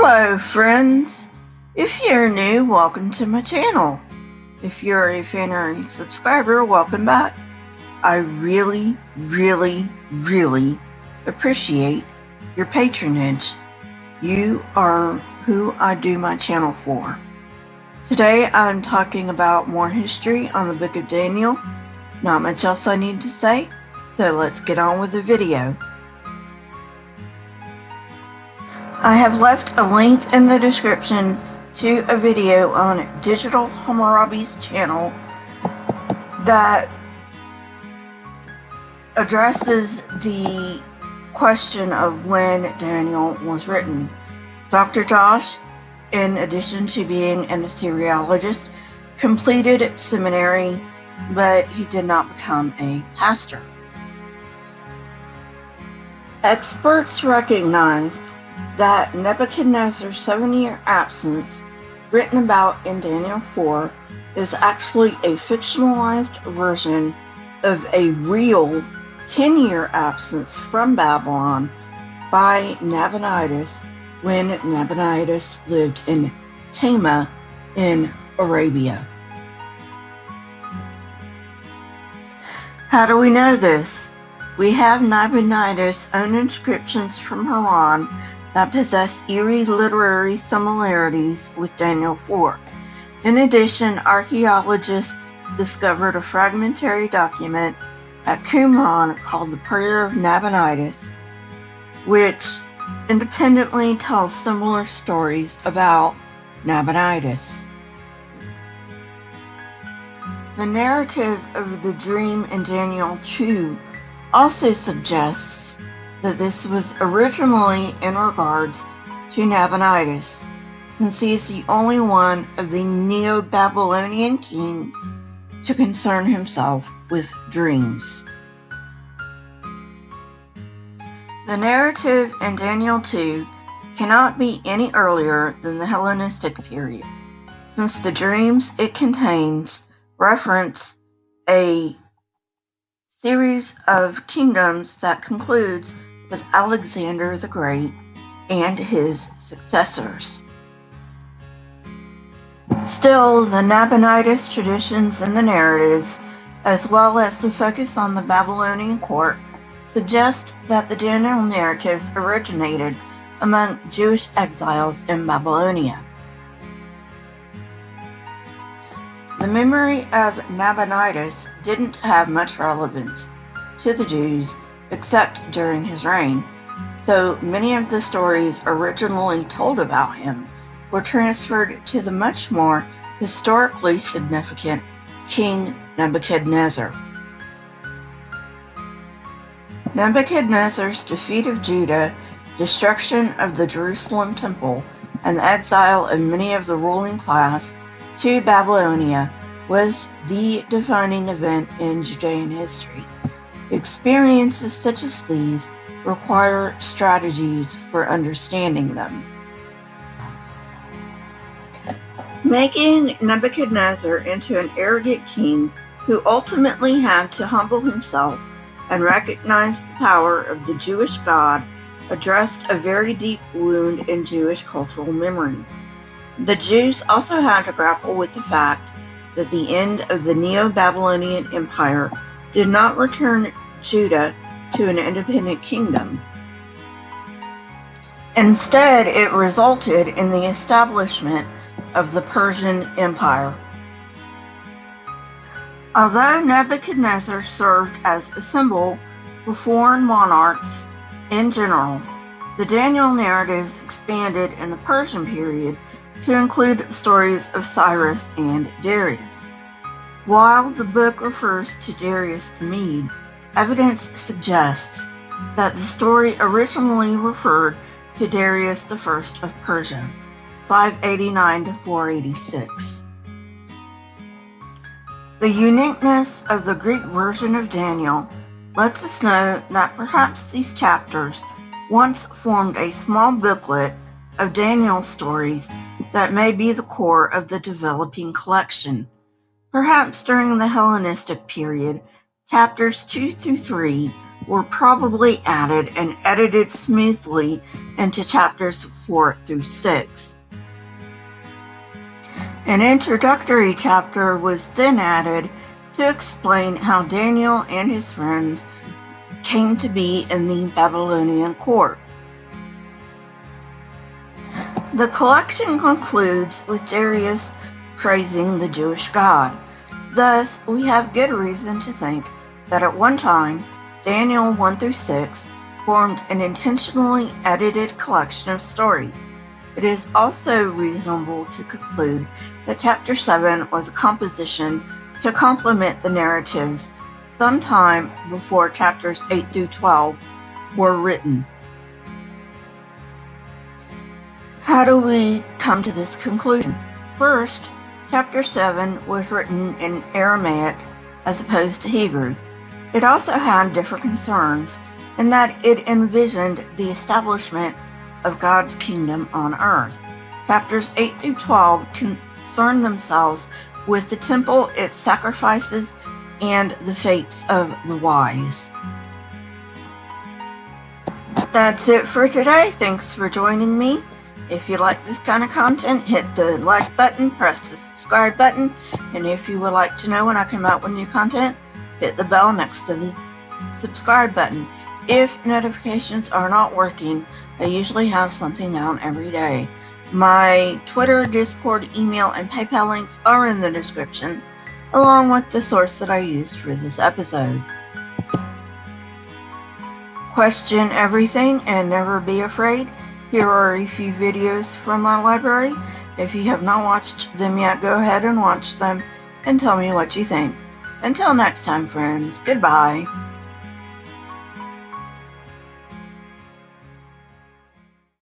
Hello friends! If you're new, welcome to my channel. If you're a fan or a subscriber, welcome back. I really appreciate your patronage. You are who I do my channel for. Today I'm talking about more history on the book of Daniel. Not much else I need to say, so let's get on with the video. I have left a link in the description to a video on Digital Hammurabi's channel that addresses the question of when Daniel was written. Dr. Josh, in addition to being an Assyriologist, completed seminary, but he did not become a pastor. Experts recognize that Nebuchadnezzar's 7-year absence, written about in Daniel 4, is actually a fictionalized version of a real 10-year absence from Babylon by Nabonidus when Nabonidus lived in Tama in Arabia. How do we know this? We have Nabonidus' own inscriptions from Haran that possess eerie literary similarities with Daniel 4. In addition, archaeologists discovered a fragmentary document at Qumran called the Prayer of Nabonidus, which independently tells similar stories about Nabonidus. The narrative of the dream in Daniel 2 also suggests that this was originally in regards to Nabonidus, since he is the only one of the Neo-Babylonian kings to concern himself with dreams. The narrative in Daniel 2 cannot be any earlier than the Hellenistic period, since the dreams it contains reference a series of kingdoms that concludes with Alexander the Great and his successors. Still, the Nabonidus traditions and the narratives, as well as the focus on the Babylonian court, suggest that the Daniel narratives originated among Jewish exiles in Babylonia. The memory of Nabonidus didn't have much relevance to the Jews except during his reign, so many of the stories originally told about him were transferred to the much more historically significant King Nebuchadnezzar. Nebuchadnezzar's defeat of Judah, destruction of the Jerusalem temple, and the exile of many of the ruling class to Babylonia was the defining event in Judean history. Experiences such as these require strategies for understanding them. Making Nebuchadnezzar into an arrogant king who ultimately had to humble himself and recognize the power of the Jewish God addressed a very deep wound in Jewish cultural memory. The Jews also had to grapple with the fact that the end of the Neo-Babylonian Empire did not return Judah to an independent kingdom. Instead, it resulted in the establishment of the Persian Empire. Although Nebuchadnezzar served as a symbol for foreign monarchs in general, the Daniel narratives expanded in the Persian period to include stories of Cyrus and Darius. While the book refers to Darius the Mede, evidence suggests that the story originally referred to Darius I of Persia, 589 to 486. The uniqueness of the Greek version of Daniel lets us know that perhaps these chapters once formed a small booklet of Daniel stories that may be the core of the developing collection. Perhaps during the Hellenistic period, chapters 2 through 3 were probably added and edited smoothly into chapters 4 through 6. An introductory chapter was then added to explain how Daniel and his friends came to be in the Babylonian court. The collection concludes with Darius praising the Jewish God. Thus, we have good reason to think that at one time, Daniel 1 through 6 formed an intentionally edited collection of stories. It is also reasonable to conclude that chapter 7 was a composition to complement the narratives sometime before chapters 8 through 12 were written. How do we come to this conclusion? First, chapter 7 was written in Aramaic as opposed to Hebrew. It also had different concerns in that it envisioned the establishment of God's kingdom on earth. Chapters 8 through 12 concern themselves with the temple, its sacrifices, and the fates of the wise. That's it for today. Thanks for joining me. If you like this kind of content, hit the like button, press the subscribe button, and if you would like to know when I come out with new content, hit the bell next to the subscribe button. If notifications are not working, I usually have something out every day. My Twitter, Discord, email, and PayPal links are in the description, along with the source that I used for this episode. Question everything and never be afraid. Here are a few videos from my library. If you have not watched them yet, go ahead and watch them and tell me what you think. Until next time, friends, goodbye.